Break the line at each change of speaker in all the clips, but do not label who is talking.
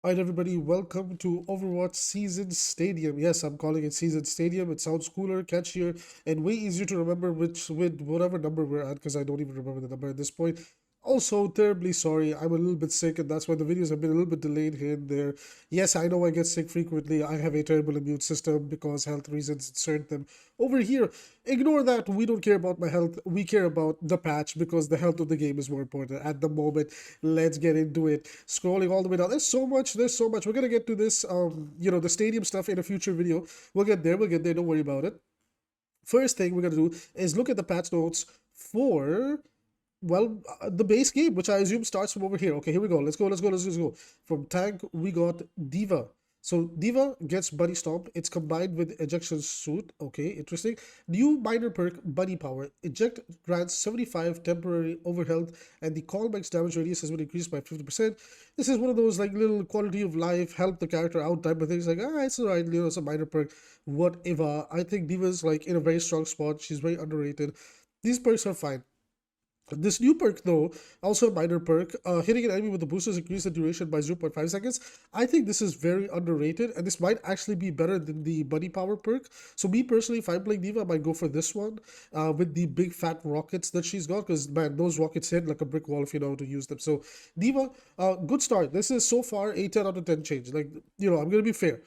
Alright, everybody, welcome to Overwatch Season Stadium. Yes, I'm calling it Season Stadium. It sounds cooler, catchier, and way easier to remember which with whatever number we're at because I don't even remember the number at this point. Also, terribly sorry, I'm a little bit sick, and that's why the videos have been a little bit delayed here and there. Yes, I know I get sick frequently. I have a terrible immune system because health reasons insert them over here. Ignore that. We don't care about my health. We care about the patch because the health of the game is more important at the moment. Let's get into it. Scrolling all the way down. There's so much. There's so much. We're gonna get to this. The stadium stuff in a future video. We'll get there. We'll get there. Don't worry about it. First thing we're gonna do is look at the patch notes for the base game, which I assume starts from over here. Okay, here we go. Let's go. Let's go. From tank, we got Diva. So Diva gets Buddy Stomp. It's combined with Ejection Suit. Okay, interesting. New minor perk, Buddy Power. Eject grants 75 temporary overhealth, and the call max damage radius has been increased by 50%. This is one of those like little quality of life, help the character out type of things. Like, it's alright, it's a minor perk. Whatever. I think Diva's like in a very strong spot. She's very underrated. These perks are fine. This new perk, though, also a minor perk, hitting an enemy with the boosters increase the duration by 0.5 seconds. I think this is very underrated, and this might actually be better than the Buddy Power perk. So me personally, if I'm playing Diva, I might go for this one with the big fat rockets that she's got, because, man, those rockets hit like a brick wall if you know how to use them. So Diva, good start. This is so far a 10 out of 10 change. Like, I'm going to be fair.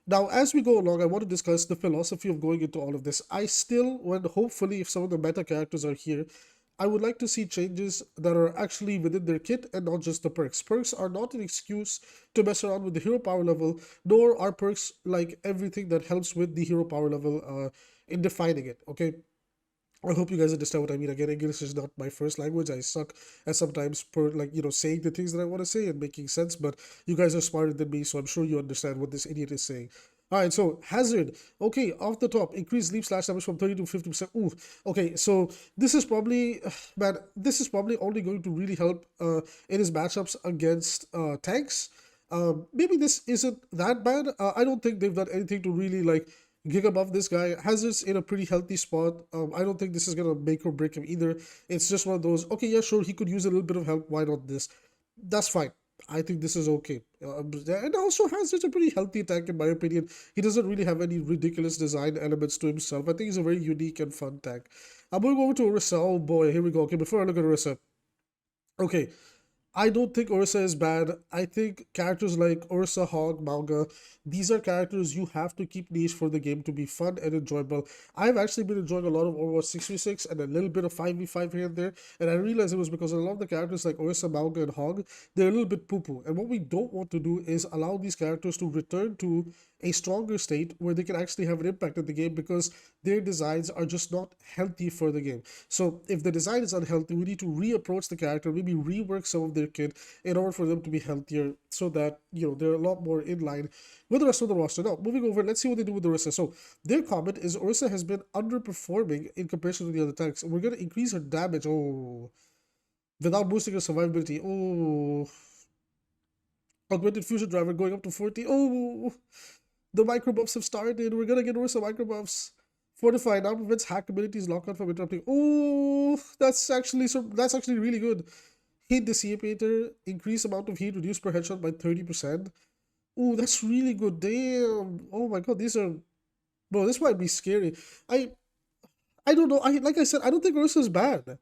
Now, as we go along, I want to discuss the philosophy of going into all of this. I still, when hopefully, if some of the meta characters are here, I would like to see changes that are actually within their kit and not just the perks. Perks are not an excuse to mess around with the hero power level, nor are perks like everything that helps with the hero power level in defining it, okay? I hope you guys understand what I mean. Again, English is not my first language. I suck at sometimes saying the things that I want to say and making sense, but you guys are smarter than me, so I'm sure you understand what this idiot is saying. All right, so Hazard. Okay, off the top, increased leap slash damage from 30 to 50%. Ooh, okay, so this is probably, man, this is probably only going to really help in his matchups against tanks. Maybe this isn't that bad. I don't think they've done anything to really like Gigabuffed this guy. Hazard's in a pretty healthy spot. I don't think this is gonna make or break him either. It's just one of those, okay, yeah, sure, he could use a little bit of help. Why not this? That's fine. I think this is okay. And also Hazard's a pretty healthy tank in my opinion. He doesn't really have any ridiculous design elements to himself. I think he's a very unique and fun tank. I'm going to go over to Orisa. Oh boy, here we go. Okay, before I look at Orisa. Okay, I don't think Orisa is bad. I think characters like Orisa, Hog, Mauga, these are characters you have to keep niche for the game to be fun and enjoyable. I've actually been enjoying a lot of Overwatch 6v6 and a little bit of 5v5 here and there, and I realized it was because a lot of the characters like Orisa, Mauga, and Hog, they're a little bit poo-poo. And what we don't want to do is allow these characters to return to a stronger state where they can actually have an impact in the game because their designs are just not healthy for the game. So if the design is unhealthy, we need to reapproach the character, maybe rework some of their kit in order for them to be healthier so that, they're a lot more in line with the rest of the roster. Now, moving over, let's see what they do with Orisa. So their comment is Orisa has been underperforming in comparison to the other tanks. We're going to increase her damage. Oh, without boosting her survivability. Oh, augmented fusion driver going up to 40. Oh, the micro buffs have started. We're gonna get Orisa micro buffs. Fortify now prevents hack abilities lockout from interrupting. Oh, that's actually really good. Heat dissipator, increase amount of heat reduced per headshot by 30%. Oh, that's really good. Damn. Oh my god, these are, bro, this might be scary. I I don't know. Like I said, I don't think Orisa is bad.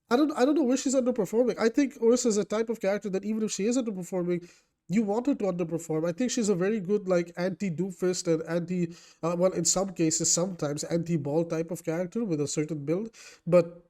I don't know where she's underperforming. I think Orisa is a type of character that even if she is underperforming, you want her to underperform. I think she's a very good like anti Doomfist and anti in some cases sometimes anti ball type of character with a certain build. But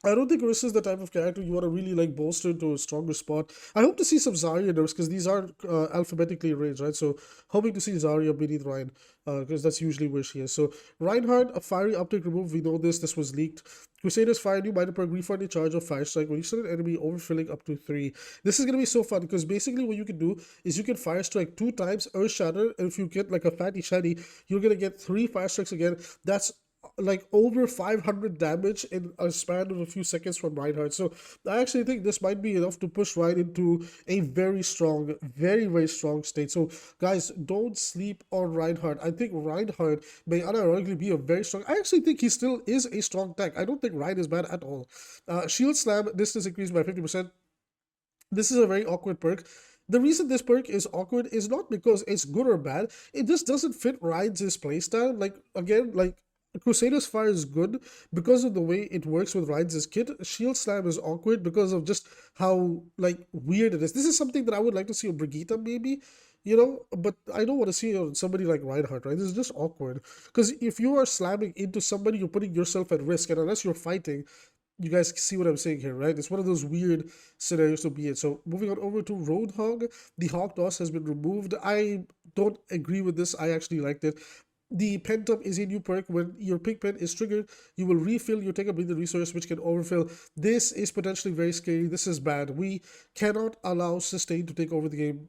I don't think Orisa is the type of character you want to really like bolster into a stronger spot. I hope to see some Zarya nerfs because these are alphabetically arranged, right? So hoping to see Zarya beneath Ryan because that's usually where she is. So Reinhardt, a fiery uptick remove. We know this. This was leaked. Crusaders fire new minor perk refund in charge of fire strike when you set an enemy overfilling up to 3. This is gonna be so fun because basically what you can do is you can fire strike 2 times Earth Shatter, and if you get like a fatty shiny, you're gonna get 3 fire strikes again. That's like over 500 damage in a span of a few seconds from Reinhardt. So I actually think this might be enough to push Ryan into a very strong, very, very strong state. So guys, don't sleep on Reinhardt. I think Reinhardt may unironically be a very strong, I actually think he still is a strong tank. I don't think Ryan is bad at all. Shield Slam, distance increased by 50%. This is a very awkward perk. The reason this perk is awkward is not because it's good or bad. It just doesn't fit Ryan's playstyle. Like again, like Crusader's Fire is good because of the way it works with Ryan's kit. Shield Slam is awkward because of just how like weird it is. This is something that I would like to see on Brigitte maybe, but I don't want to see it on somebody like Reinhardt, right? This is just awkward. Because if you are slamming into somebody, you're putting yourself at risk, and unless you're fighting, you guys see what I'm saying here, right? It's one of those weird scenarios to be in. So moving on over to Roadhog, the Hawk Toss has been removed. I don't agree with this. I actually liked it. The Pent Up is a new perk. When your pig pen is triggered, you will refill your take a breather resource, which can overfill. This is potentially very scary. This is bad. We cannot allow Sustain to take over the game,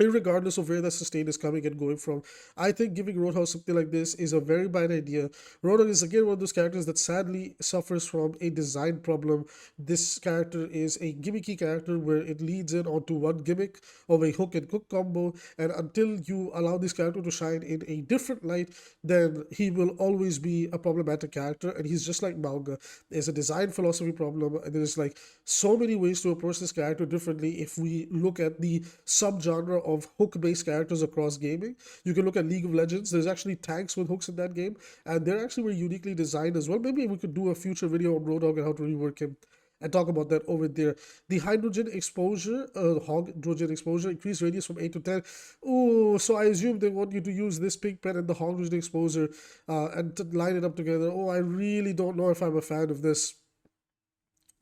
regardless of where that sustain is coming and going from. I think giving Roadhog something like this is a very bad idea. Roadhog is again one of those characters that sadly suffers from a design problem. This character is a gimmicky character where it leads in onto one gimmick of a hook and cook combo, and until you allow this character to shine in a different light, then he will always be a problematic character, and he's just like manga. There's a design philosophy problem, and there's like so many ways to approach this character differently. If we look at the subgenre of hook-based characters across gaming, you can look at League of Legends. There's actually tanks with hooks in that game, and they're actually very uniquely designed as well. Maybe we could do a future video on Roadhog and how to rework him and talk about that over there. The hydrogen exposure, hydrogen exposure, increased radius from 8 to 10. Oh, so I assume they want you to use this pink pen and the hydrogen exposure and to line it up together. Oh, I really don't know if I'm a fan of this.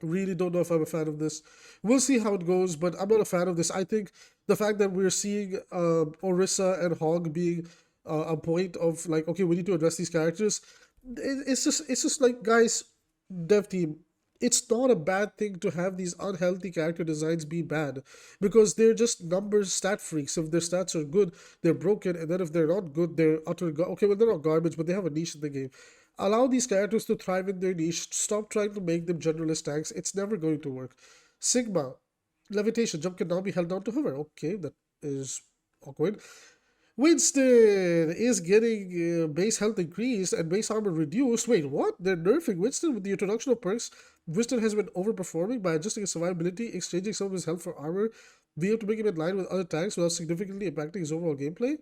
Really don't know if I'm a fan of this. We'll see how it goes, but I'm not a fan of this. I think the fact that we're seeing Orisa and Hog being a point of like, okay, we need to address these characters. It's just like, guys, dev team, it's not a bad thing to have these unhealthy character designs be bad, because they're just numbers stat freaks. If their stats are good, they're broken, and then if they're not good, they're okay, well, they're not garbage, but they have a niche in the game. Allow these characters to thrive in their niche. Stop trying to make them generalist tanks. It's never going to work. Sigma, levitation jump can now be held down to hover. Okay, that is awkward. Winston is getting base health increased and base armor reduced. Wait, what? They're nerfing Winston with the introduction of perks. Winston has been overperforming by adjusting his survivability, exchanging some of his health for armor. We have to bring him in line with other tanks without significantly impacting his overall gameplay.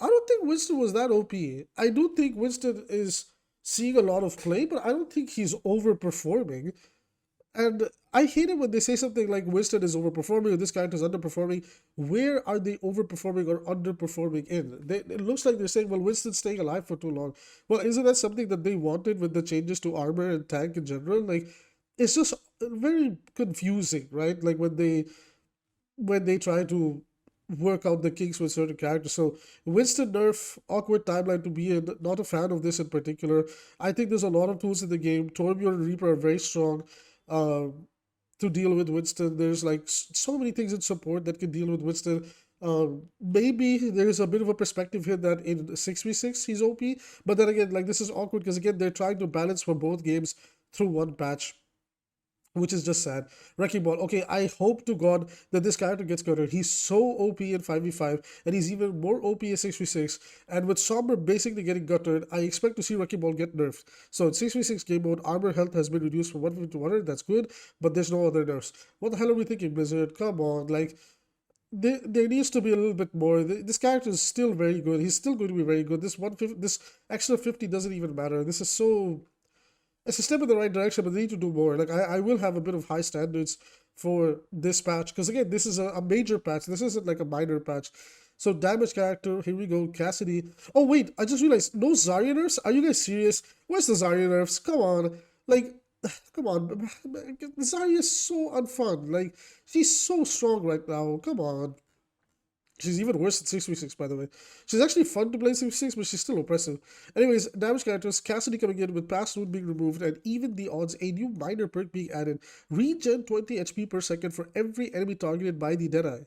I don't think Winston was that OP. I do think Winston is seeing a lot of play, but I don't think he's overperforming. And I hate it when they say something like Winston is overperforming or this character is underperforming. Where are they overperforming or underperforming in? It looks like they're saying, well, Winston's staying alive for too long. Well, isn't that something that they wanted with the changes to armor and tank in general? Like, it's just very confusing, right? Like when they try to work out the kinks with certain characters. So Winston nerf, awkward timeline to be in. Not a fan of this in particular. I think there's a lot of tools in the game. Torbjorn and Reaper are very strong to deal with Winston. There's like so many things in support that can deal with Winston. Maybe there's a bit of a perspective here that in 6v6 he's OP, but then again, like this is awkward because again they're trying to balance for both games through one patch, which is just sad. Wrecking Ball. Okay, I hope to God that this character gets gutted. He's so OP in 5v5, and he's even more OP in 6v6. And with Sombra basically getting gutted, I expect to see Wrecking Ball get nerfed. So in 6v6 game mode, armor health has been reduced from 150 to 100. That's good, but there's no other nerfs. What the hell are we thinking, Blizzard? Come on, like there needs to be a little bit more. This character is still very good. He's still going to be very good. This 150, this extra 50 doesn't even matter. This is so. It's a step in the right direction, but they need to do more. Like I will have a bit of high standards for this patch because again, this is a major patch. This isn't like a minor patch. So damage character, here we go, Cassidy. Oh wait, I just realized no Zarya nerfs. Are you guys serious? Where's the Zarya nerfs? Come on, like, come on. Zarya is so unfun. Like she's so strong right now. Come on. She's even worse than 6v6, by the way. She's actually fun to play 6v6, but she's still oppressive. Anyways, damage characters, Cassidy coming in with Past Wound being removed, and even the odds, a new minor perk being added. Regen 20 HP per second for every enemy targeted by the Deadeye.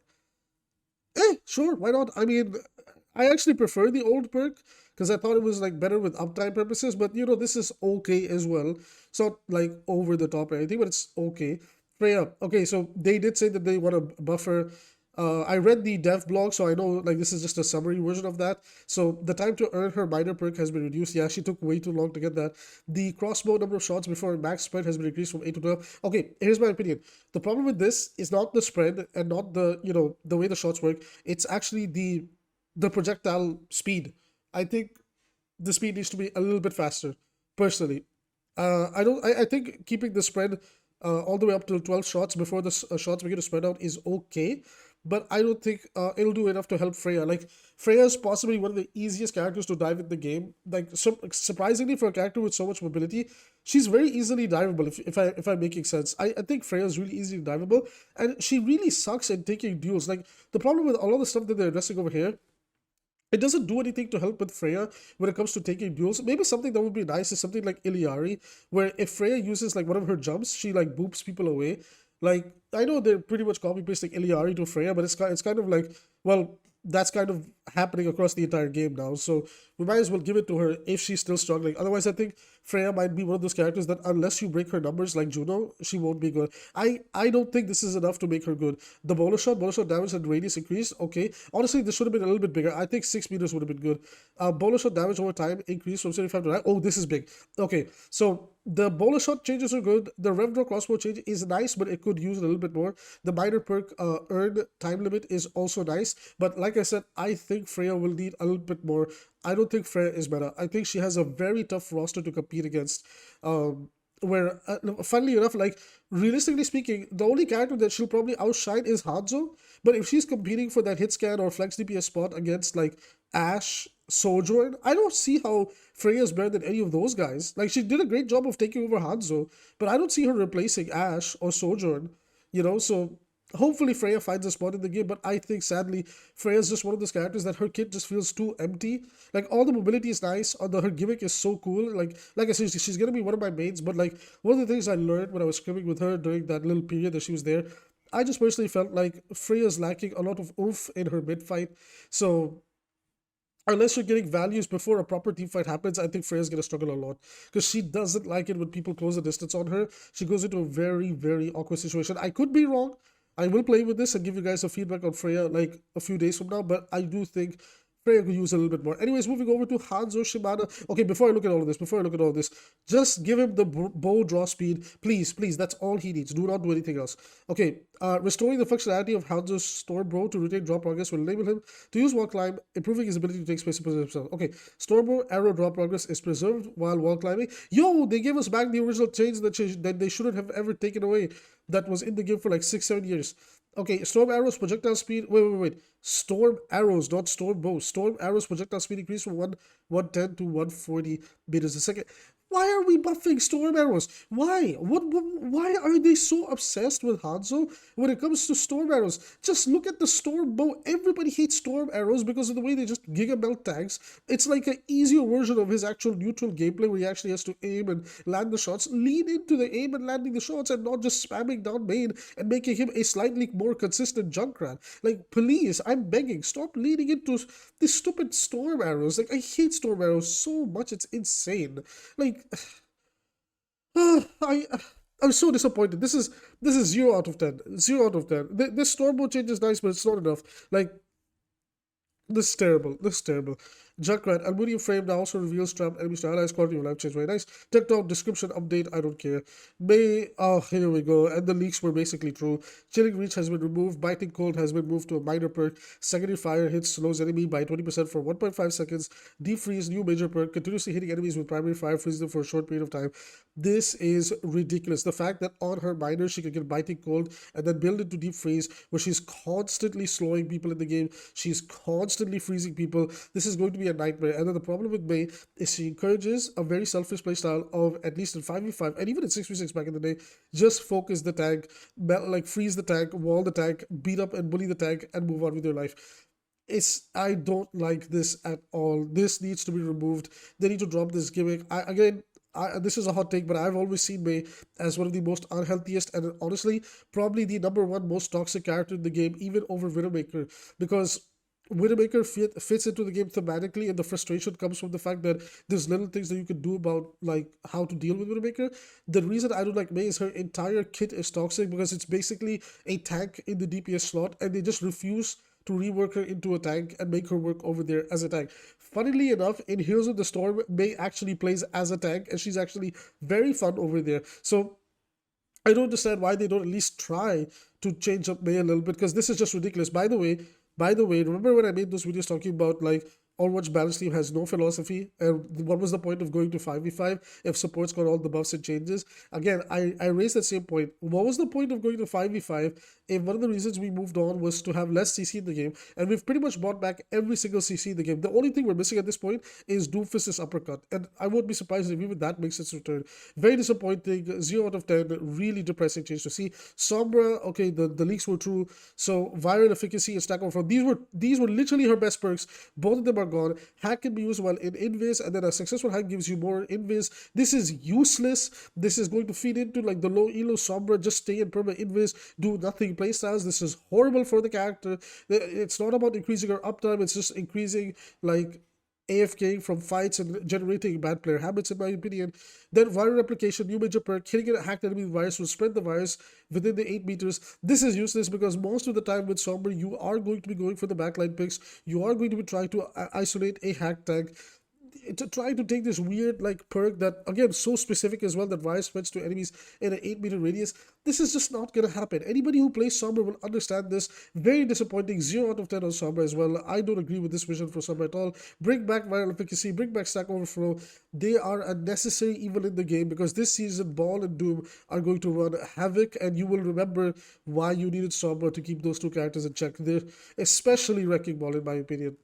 Sure, why not? I mean, I actually prefer the old perk, because I thought it was like better with uptime purposes, but this is okay as well. It's not like over the top or anything, but it's okay. Freya, okay, so they did say that they want to buffer I read the dev blog, so I know like this is just a summary version of that. So the time to earn her minor perk has been reduced. Yeah, she took way too long to get that. The crossbow number of shots before max spread has been increased from 8 to 12. Okay, here's my opinion. The problem with this is not the spread and not the, the way the shots work. It's actually the projectile speed. I think the speed needs to be a little bit faster, personally. I don't. I think keeping the spread all the way up to 12 shots before the shots begin to spread out is okay, but I don't think it'll do enough to help Freya. Like Freya is possibly one of the easiest characters to dive in the game. Like surprisingly for a character with so much mobility, she's very easily diveable. If I'm making sense, I think Freya is really easily diveable, and she really sucks at taking duels. Like the problem with a lot of the stuff that they're addressing over here, it doesn't do anything to help with Freya when it comes to taking duels. Maybe something that would be nice is something like 𝐒𝐈𝐈, where if Freya uses like one of her jumps, she like boops people away. Like I know they're pretty much copy pasting 𝐒𝐈𝐈 to Freya, but it's kind of like, well, that's kind of happening across the entire game now. So we might as well give it to her if she's still struggling. Otherwise, I think Freya might be one of those characters that unless you break her numbers like Juno, she won't be good. I don't think this is enough to make her good. The bolo shot damage and radius increased. Okay, honestly, this should have been a little bit bigger. I think 6 meters would have been good. Bolo shot damage over time increased from 75 to 9. Oh, this is big. Okay, so the bolo shot changes are good. The rev draw crossbow change is nice, but it could use a little bit more. The minor perk earn time limit is also nice, but like I said, I think Freya will need a little bit more. I don't think Freya is better. I think she has a very tough roster to compete against. Where, funnily enough, like realistically speaking, the only character that she'll probably outshine is Hanzo. But if she's competing for that hit scan or flex DPS spot against like Ashe, Sojourn, I don't see how Freya's better than any of those guys. Like she did a great job of taking over Hanzo, but I don't see her replacing Ashe or Sojourn. So hopefully Freya finds a spot in the game, but I think sadly Freya's just one of those characters that her kit just feels too empty. Like all the mobility is nice, her gimmick is so cool. Like I said, she's gonna be one of my mains, but like one of the things I learned when I was scrimming with her during that little period that she was there, I just personally felt like Freya's lacking a lot of oomph in her mid fight. So unless you're getting values before a proper team fight happens, I think Freya's gonna struggle a lot because she doesn't like it when people close the distance on her. She goes into a very, very awkward situation. I could be wrong. I will play with this and give you guys a feedback on Freya like a few days from now, but I do think Freya could use a little bit more. Anyways, moving over to Hanzo Shimada. Okay, before I look at all of this, just give him the bow draw speed. Please, please, that's all he needs. Do not do anything else. Okay, restoring the functionality of Hanzo's Stormbro to retain drop progress will enable him to use wall climb, improving his ability to take space and preserve himself. Okay, Stormbro arrow drop progress is preserved while wall climbing. Yo, they gave us back the original change that they shouldn't have ever taken away. That was in the game for like 6-7 years. Okay, Storm Arrow's projectile speed. Wait. Storm Arrows, not Storm Bows. Storm Arrow's projectile speed increased from 110 to 140 meters a second. Why are we buffing Storm Arrows? Why? Why are they so obsessed with Hanzo when it comes to Storm Arrows? Just look at the Storm Bow. Everybody hates Storm Arrows because of the way they just Gigabuffed tanks. It's like an easier version of his actual neutral gameplay where he actually has to aim and land the shots. Lean into the aim and landing the shots and not just spamming down main and making him a slightly more consistent Junkrat. Like, please, I'm begging, stop leaning into these stupid Storm Arrows. Like, I hate Storm Arrows so much, it's insane. Like, I'm so disappointed. This is 0 out of 10. 0 out of 10. This storm mode change is nice, but it's not enough. Like, this is terrible. This is terrible. Junkrat, aluminum frame now also reveals trapped enemies to allies. Quality of life change, very nice. TikTok description update, I don't care. Here we go. And the leaks were basically true. Chilling reach has been removed. Biting cold has been moved to a minor perk. Secondary fire hits slows enemy by 20% for 1.5 seconds. Deep freeze, new major perk. Continuously hitting enemies with primary fire freezes them for a short period of time. This is ridiculous. The fact that on her minor she can get biting cold and then build into deep freeze where she's constantly slowing people in the game. She's constantly freezing people. This is going to be a nightmare. And then the problem with Mei is she encourages a very selfish playstyle of, at least in 5v5 and even in 6v6 back in the day, just focus the tank, like freeze the tank, wall the tank, beat up and bully the tank, and move on with your life. I don't like this at all. This needs to be removed. They need to drop this gimmick. This is a hot take, but I've always seen Mei as one of the most unhealthiest and honestly probably the #1 most toxic character in the game, even over Widowmaker, because Widowmaker fits into the game thematically, and the frustration comes from the fact that there's little things that you can do about like how to deal with Widowmaker. The reason I don't like Mei is her entire kit is toxic because it's basically a tank in the DPS slot, and they just refuse to rework her into a tank and make her work over there as a tank. Funnily enough, in Heroes of the Storm, Mei actually plays as a tank, and she's actually very fun over there. So I don't understand why they don't at least try to change up Mei a little bit, because this is just ridiculous. By the way, remember when I made those videos talking about like Overwatch balance team has no philosophy, and what was the point of going to 5v5 if support's got all the buffs and changes? Again, I raised that same point. What was the point of going to 5v5 if one of the reasons we moved on was to have less CC in the game, and we've pretty much bought back every single CC in the game? The only thing we're missing at this point is Doomfist's uppercut, and I won't be surprised if even that makes its return. Very disappointing, 0 out of 10, really depressing change to see. Sombra, okay, the leaks were true, so viral efficacy and stack overflow, these were literally her best perks. Both of them are gone. Hack can be used while in invis, and then a successful hack gives you more invis. This is useless. This is going to feed into like the low elo Sombra, just stay in perma invis, do nothing playstyles. This is horrible for the character. It's not about increasing her uptime, it's just increasing like AFK from fights and generating bad player habits, in my opinion. Then viral replication, new major perk, hitting a hacked enemy virus will spread the virus within the 8 meters. This is useless because most of the time with Sombra, you are going to be going for the backline picks. You are going to be trying to isolate a hack tank. To try to take this weird like perk that again so specific as well, that virus spreads to enemies in an 8-meter radius. This is just not gonna happen. Anybody who plays Sombra will understand this. Very disappointing, 0 out of 10 on Sombra as well. I don't agree with this vision for Sombra at all. Bring back viral efficacy, bring back stack overflow. They are a necessary evil in the game, because this season Ball and Doom are going to run havoc, and you will remember why you needed Sombra to keep those two characters in check. They're especially Wrecking Ball, in my opinion.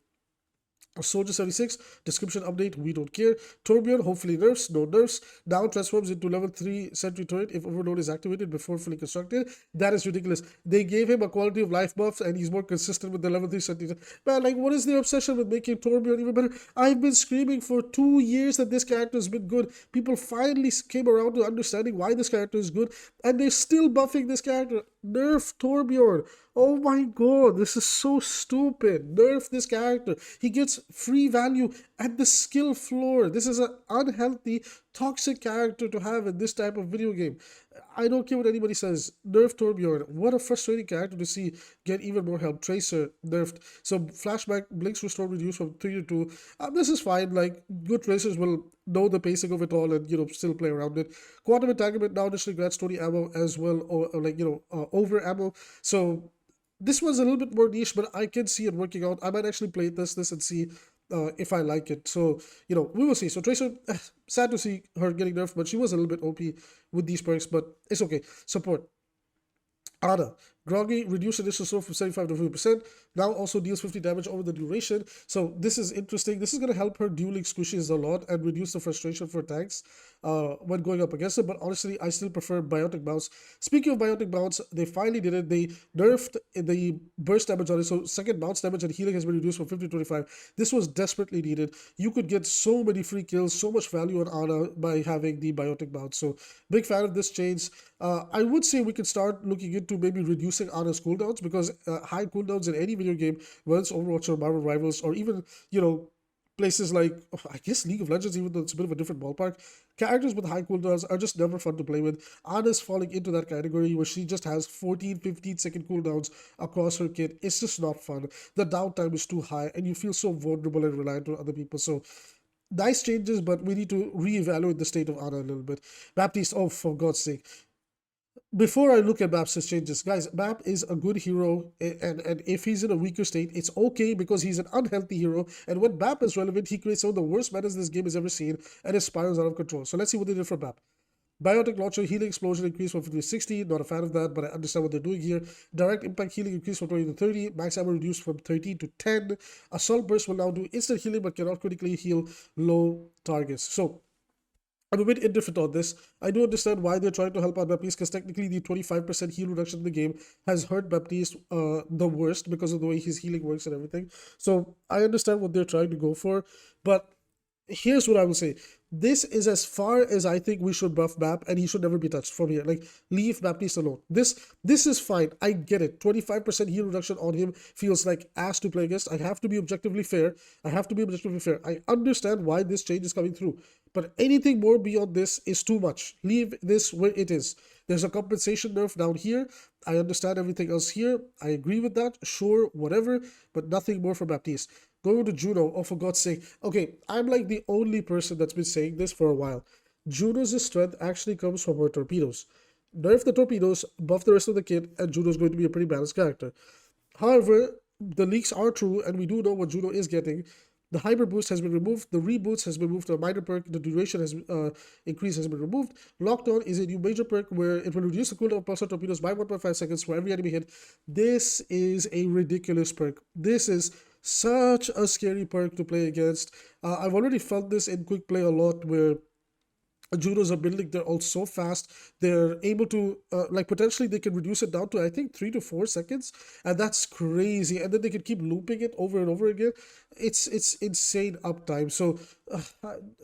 Soldier 76, description update, we don't care. Torbjorn, hopefully nerfs, no nerfs. Now transforms into level 3 sentry turret if overload is activated before fully constructed. That is ridiculous. They gave him a quality of life buff, and he's more consistent with the level 3 sentry turret. Man, like, what is their obsession with making Torbjorn even better? I've been screaming for 2 years that this character has been good. People finally came around to understanding why this character is good, and they're still buffing this character. Nerf Torbjorn. Oh my god, this is so stupid. Nerf this character. He gets free value at the skill floor. This is an unhealthy, toxic character to have in this type of video game. I don't care what anybody says. Nerf Torbjorn. What a frustrating character to see get even more help. Tracer nerfed. So flashback, blinks restore reduced from 3 to 2. This is fine. Like, good tracers will know the pacing of it all and, you know, still play around it. Quantum entanglement now additionally grants 20 ammo as well, or like, you know, over ammo. So this was a little bit more niche, but I can see it working out. I might actually play this and see if I like it. So, you know, we will see. So Tracer, sad to see her getting nerfed, but she was a little bit OP with these perks, but it's okay. Support. Ana, Groggy, reduced initial slow from 75 to 50%. Now also deals 50 damage over the duration. So this is interesting. This is going to help her dueling squishies a lot and reduce the frustration for tanks when going up against it. But honestly, I still prefer Biotic Bounce. Speaking of Biotic Bounce, they finally did it. They nerfed the burst damage on it. So second bounce damage and healing has been reduced from 50 to 25. This was desperately needed. You could get so many free kills, so much value on Ana by having the Biotic Bounce. So big fan of this change. I would say we could start looking into maybe reducing Ana's cooldowns, because high cooldowns in any video game, whether it's Overwatch or Marvel Rivals, or even, you know, places like, I guess, League of Legends, even though it's a bit of a different ballpark, characters with high cooldowns are just never fun to play with. Ana's falling into that category where she just has 14, 15-second cooldowns across her kit. It's just not fun. The downtime is too high, and you feel so vulnerable and reliant on other people. So nice changes, but we need to reevaluate the state of Ana a little bit. Baptiste, oh, for God's sake. Before I look at Bap's changes, guys, Bap is a good hero, and if he's in a weaker state, it's okay, because he's an unhealthy hero, and when Bap is relevant, he creates some of the worst metas this game has ever seen, and it spirals out of control. So let's see what they did for Bap. Biotic Launcher, healing explosion increased from 50 to 60, not a fan of that, but I understand what they're doing here. Direct impact healing increased from 20 to 30, max ammo reduced from 13 to 10. Assault burst will now do instant healing, but cannot critically heal low targets. So I'm a bit indifferent on this. I do understand why they're trying to help out Baptiste, because technically the 25% heal reduction in the game has hurt Baptiste the worst because of the way his healing works and everything. So I understand what they're trying to go for, but here's what I will say. This is as far as I think we should buff Bap, and he should never be touched from here. Like, leave Baptiste alone. This is fine. I get it. 25% heal reduction on him feels like ass to play against. I have to be objectively fair. I understand why this change is coming through. But anything more beyond this is too much. Leave this where it is. There's a compensation nerf down here. I understand everything else here. I agree with that. Sure, whatever. But nothing more for Baptiste. Going to Juno, oh for God's sake. Okay, I'm like the only person that's been saying this for a while. Juno's strength actually comes from her torpedoes. Nerf the torpedoes, buff the rest of the kit, and Juno's going to be a pretty balanced character. However, the leaks are true, and we do know what Juno is getting. The hyper boost has been removed. The reboots has been moved to a minor perk. The duration has increased has been removed. Locked on is a new major perk where it will reduce the cooldown of pulsar torpedoes by 1.5 seconds for every enemy hit. This is a ridiculous perk. This is such a scary perk to play against. I've already felt this in quick play a lot where Junos are building their ult so fast, they're able to, like potentially they can reduce it down to I think 3 to 4 seconds, and that's crazy. And then they can keep looping it over and over again. It's insane uptime. So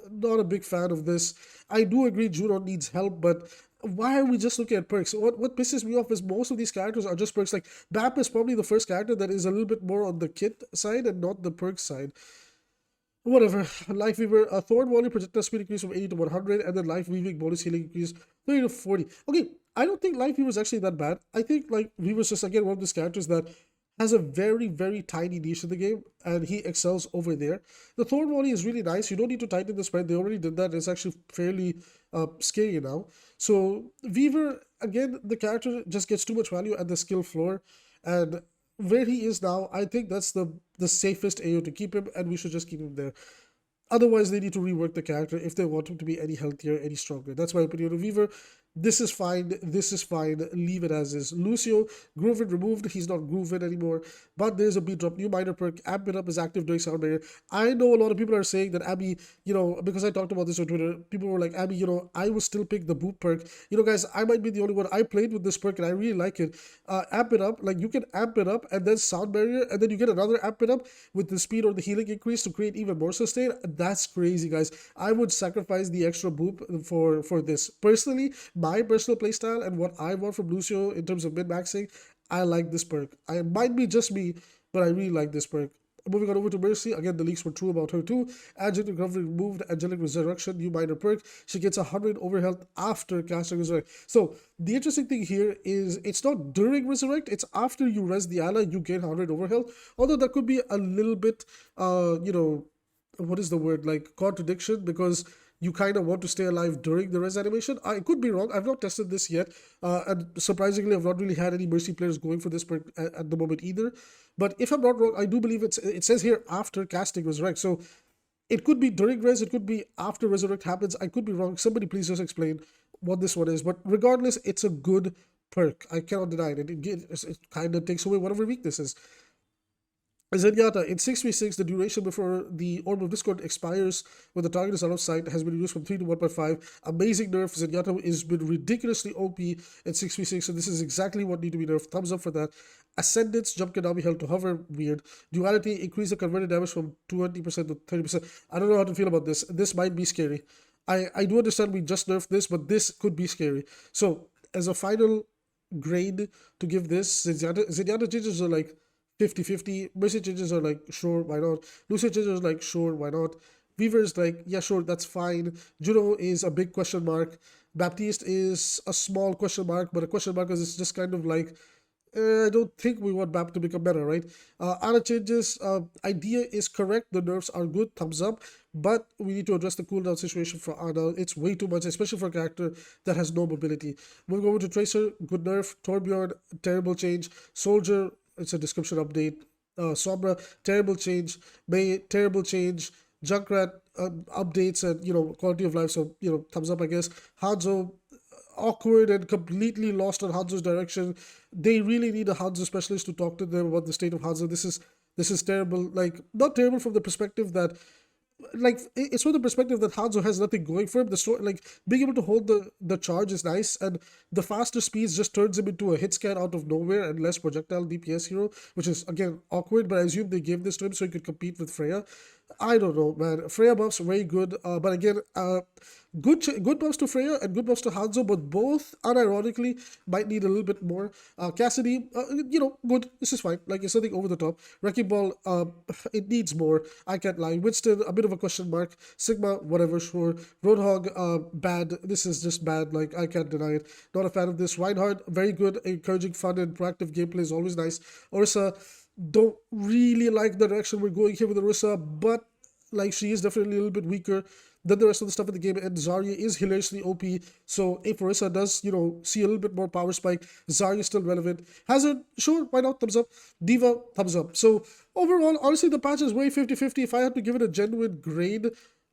not a big fan of this. I do agree Juno needs help, but why are we just looking at perks? What pisses me off is most of these characters are just perks. Like Bap is probably the first character that is a little bit more on the kit side and not the perk side. Whatever. Lifeweaver, a Thorn Volley projectile speed increase from 80 to 100, and then Life Weaving bonus healing increase 30 to 40. Okay, I don't think Lifeweaver is actually that bad. I think like Weaver's just again one of those characters that has a very, very tiny niche in the game, and he excels over there. The Thorn Volley is really nice. You don't need to tighten the spread. They already did that. It's actually fairly scary now. So Weaver, again, the character just gets too much value at the skill floor, and where he is now, I think that's the safest AO to keep him, and we should just keep him there. Otherwise, they need to rework the character if they want him to be any healthier, any stronger. That's my opinion of Weaver. This is fine. This is fine. Leave it as is. Lucio, Groovin removed. He's not Groovin anymore. But there's a beat drop. New minor perk. Amp it up is active during sound barrier. I know a lot of people are saying that Abby, you know, because I talked about this on Twitter, people were like, Abby, you know, I will still pick the boop perk. You know, guys, I might be the only one. I played with this perk and I really like it. Amp it up. Like, you can amp it up and then sound barrier, and then you get another amp it up with the speed or the healing increase to create even more sustain. That's crazy, guys. I would sacrifice the extra boop for this. Personally, my personal playstyle and what I want from Lucio in terms of min-maxing, I like this perk. It might be just me, but I really like this perk. Moving on over to Mercy, again the leaks were true about her too. Angelic Recovery removed, Angelic Resurrection, new minor perk. She gets 100 over health after casting Resurrect. So the interesting thing here is it's not during Resurrect, it's after you res the ally, you gain 100 over health. Although that could be a little bit, you know, what is the word, like contradiction, because you kind of want to stay alive during the res animation. I could be wrong. I've not tested this yet. And surprisingly, I've not really had any Mercy players going for this perk at the moment either. But if I'm not wrong, I do believe it says here after casting Resurrect. So it could be during res, it could be after Resurrect happens. I could be wrong. Somebody please just explain what this one is. But regardless, it's a good perk. I cannot deny it. It kind of takes away one of her weaknesses. Zenyatta, in 6v6, the duration before the Orb of Discord expires when the target is out of sight has been reduced from 3 to 1.5. Amazing nerf. Zenyatta has been ridiculously OP in 6v6, so this is exactly what needs to be nerfed. Thumbs up for that. Ascendance, jump can now be held to hover. Weird. Duality, increase the converted damage from 20% to 30%. I don't know how to feel about this. This might be scary. I do understand we just nerfed this, but this could be scary. So, as a final grade to give this, Zenyatta changes are like 50-50. Mercy changes are like, sure, why not? Lucio changes are like, sure, why not? Weaver is like, yeah, sure, that's fine. Juno is a big question mark. Baptiste is a small question mark, but a question mark is just kind of like, I don't think we want Bap to become better, right? Ana changes, idea is correct. The nerfs are good, thumbs up. But we need to address the cooldown situation for Ana. It's way too much, especially for a character that has no mobility. Moving over to Tracer, good nerf. Torbjorn, terrible change. Soldier, it's a description update. Sombra, terrible change. May, terrible change. Junkrat, updates and, you know, quality of life. So, you know, thumbs up, I guess. Hanzo, awkward and completely lost on Hanzo's direction. They really need a Hanzo specialist to talk to them about the state of Hanzo. This is terrible. Like, not terrible from the perspective that, like, it's from the perspective that Hanzo has nothing going for him. The story, like, being able to hold the charge is nice, and the faster speeds just turns him into a hit scan out of nowhere and less projectile DPS hero, which is again awkward. But I assume they gave this to him so he could compete with Freja. I don't know, man. Freya buffs very good, but again, good buffs to Freya and good buffs to Hanzo, but both unironically might need a little bit more. Cassidy, good. This is fine. Like, it's something over the top. Wrecking Ball, it needs more. I can't lie. Winston, a bit of a question mark. Sigma, whatever, sure. Roadhog, bad. This is just bad. Like, I can't deny it. Not a fan of this. Reinhardt, very good, encouraging, fun, and proactive gameplay is always nice. Orisa, don't really like the direction we're going here with Orisa, but like, she is definitely a little bit weaker than the rest of the stuff in the game, and Zarya is hilariously OP. So if Orisa does, see a little bit more power spike, Zarya is still relevant. Hazard, sure, why not? Thumbs up. Diva, thumbs up. So overall, honestly, the patch is way 50-50. If I had to give it a genuine grade,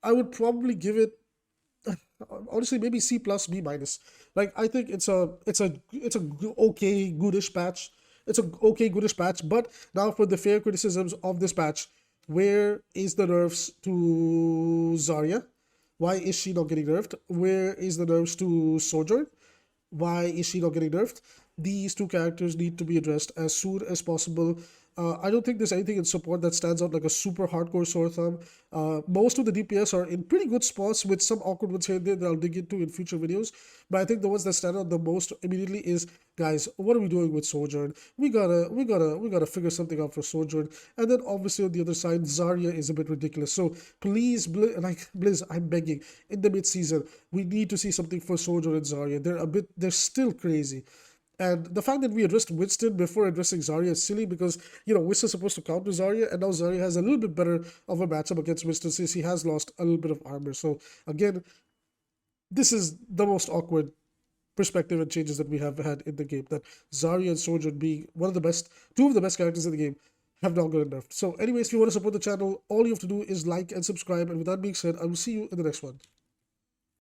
I would probably give it, honestly, maybe C plus, B minus. Like, I think it's a okay goodish patch. It's a okay goodish patch. But now for the fair criticisms of this patch, where is the nerfs to Zarya? Why is she not getting nerfed? Where is the nerfs to Sojourn? Why is she not getting nerfed? These two characters need to be addressed as soon as possible. I don't think there's anything in support that stands out like a super hardcore sore thumb. Most of the DPS are in pretty good spots with some awkward ones here and there that I'll dig into in future videos. But I think the ones that stand out the most immediately is, guys, what are we doing with Sojourn? We gotta figure something out for Sojourn. And then obviously on the other side, Zarya is a bit ridiculous. So please, Blizz, I'm begging, in the mid-season, we need to see something for Sojourn and Zarya. They're still crazy. And the fact that we addressed Winston before addressing Zarya is silly because, Winston's supposed to counter Zarya, and now Zarya has a little bit better of a matchup against Winston since he has lost a little bit of armor. So, again, this is the most awkward perspective and changes that we have had in the game. That Zarya and Sojourn being two of the best characters in the game, have now gotten nerfed. So, anyways, if you want to support the channel, all you have to do is like and subscribe. And with that being said, I will see you in the next one.